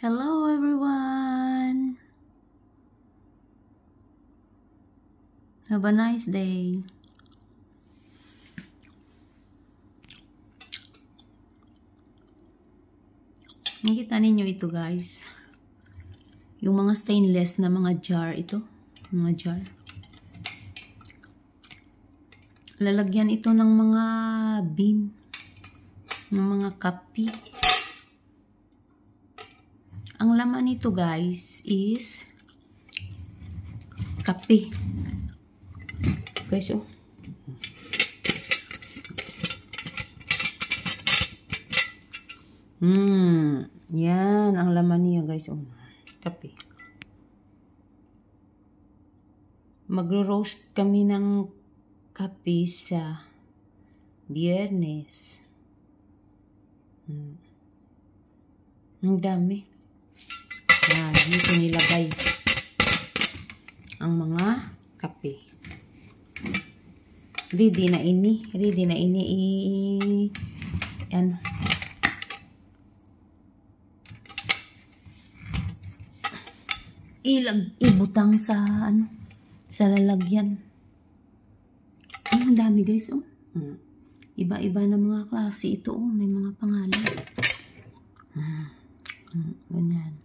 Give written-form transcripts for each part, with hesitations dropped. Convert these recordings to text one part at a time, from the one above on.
Hello everyone! Have a nice day. Nakita ninyo ito guys. Yung mga stainless na mga jar ito. Mga jar. Lalagyan ito ng mga bean. Ng mga kape. Ang laman nito guys is kape. Guys, oh. Yan ang laman niya guys, oh. Kape. Magro-roast kami ng kape sa Biyernes. Ang dami. Yan, dito nilagay ang mga kape. Ready na ini ano, ibutang sa ano, sa lalagyan. Ang dami guys, oh. Iba-iba na mga klase ito, oh. May mga pangalan. Ganyan.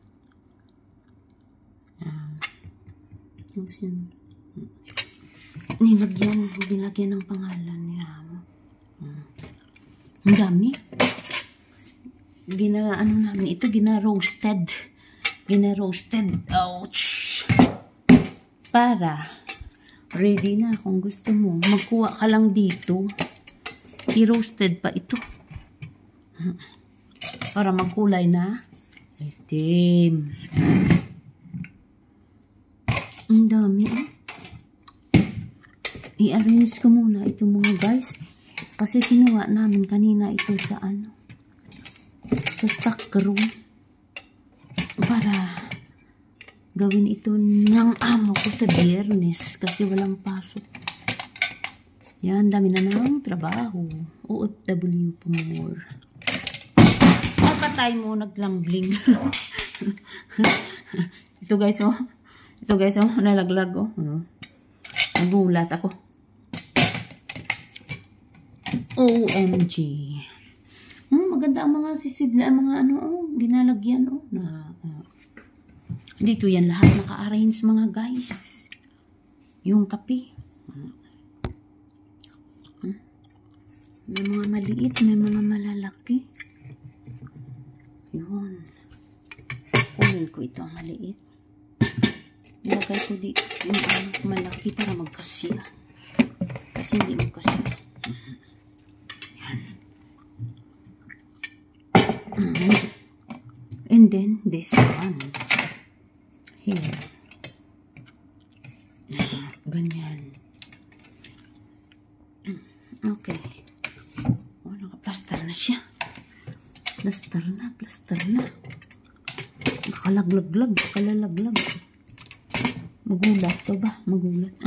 Tapos yun. Nilagyan ng pangalan niya. Ang dami. Gina-roasted. Ouch! Para ready na kung gusto mo. Magkuha ka lang dito. I-roasted pa ito. Para magkulay na itim. Ang dami, eh. I-arrange ko muna ito mga guys. Kasi kinuha namin kanina ito sa ano, sa stock room. Para gawin ito ng amo ko sa Biyernes. Kasi walang pasok. Yan, dami na ng trabaho. OFW po more. Patay mo, naglambling. Ito guys, oh. Nalaglag, oh. Nagulat ako. OMG. Maganda ang mga sisidla, ang mga ano, oh, ginalagyan, oh. Dito yan lahat naka-arrange mga guys. Yung kape. May mga maliit, may mga malalaki. Yun. Kunin ko ito ang maliit. Ilagay ko dito yung malaki para magkasya. Kasi hindi magkasya. Yan. And then this one. Here. Ganyan. Okay. Oh, naka-plaster na siya. Plaster na. Nakalalaglag. Magulat to ba? Magulat.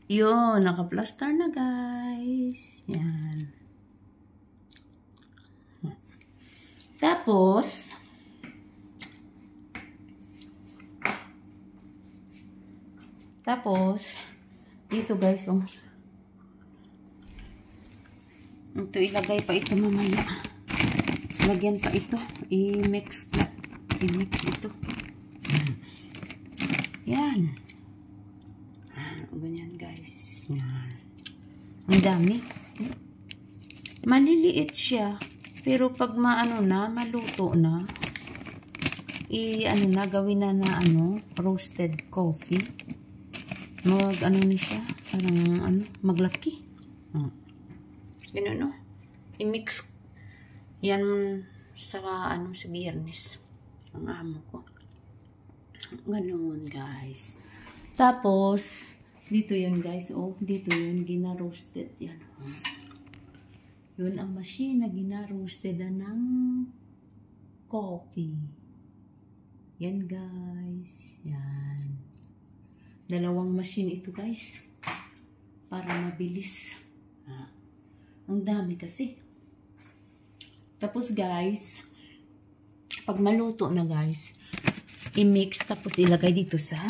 Yun, naka-plaster na guys. Yan. Tapos, dito guys, oh. Ito, ilagay pa ito mamaya. Lagyan pa ito. I-mix ito. Yan. Ganyan guys. Yan. Ang dami. Maliliit siya. Pero pag maluto na, gawin na roasted coffee. Na siya. Parang maglaki. Ganun, no? I-mix yan sa sa Biyernes. Ang amo ko. Ganun, guys. Tapos, dito yun, guys. Oh, dito yun. Gina-roasted. Yan. Yun ang machine na gina-roasted ng coffee. Yan, guys. Yan. Dalawang machine ito, guys. Para mabilis. Ang dami kasi. Tapos, guys, Pag maluto na guys, i-mix tapos ilagay dito sa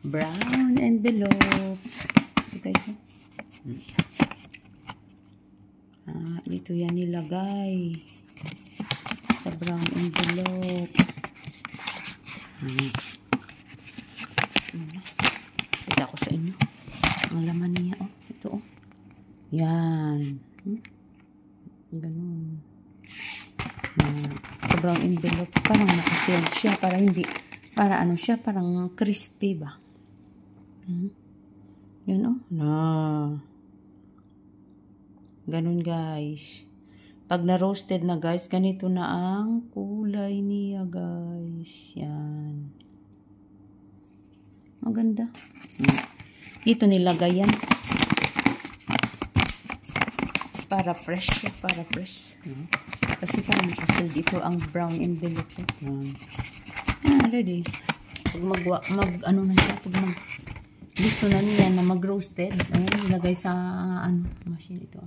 brown envelope. Ito guys. Dito yan nilagay sa brown envelope. Kita ko sa inyo ang laman niya. Ito yan. Ganun. Sa brown envelope parang nakasealed siya para hindi, para ano siya, parang crispy ba. Yan ganun guys. Pag na-roasted na guys, ganito na ang kulay niya guys. Yan. Maganda. Dito nilagay yan. Para fresh siya. Para fresh. Kasi parang nakasil dito ang brown envelope. Ready. Pag ano na siya. Pag gusto na niya na mag-roasted. Nilagay sa machine ito.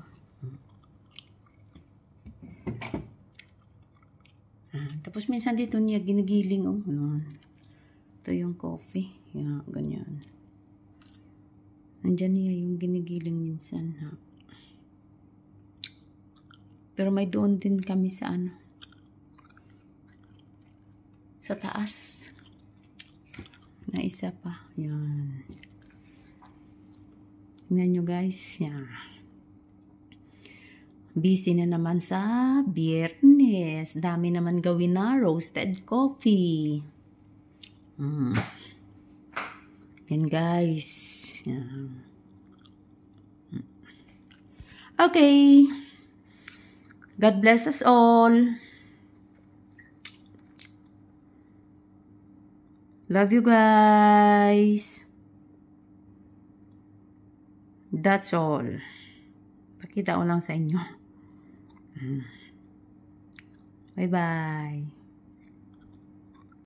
Tapos minsan dito niya ginigiling. Ito yung coffee. Yan, ganyan. Nandyan niya yung ginigiling minsan. Pero may doon din kami sa sa taas. Na isa pa. Yan. Tingnan nyo guys. Yan. Busy na naman sa Biyernes. Dami naman gawin na roasted coffee. Yan guys. Yan. Okay. God bless us all. Love you guys. That's all. Pakita ko lang sa inyo. Bye-bye.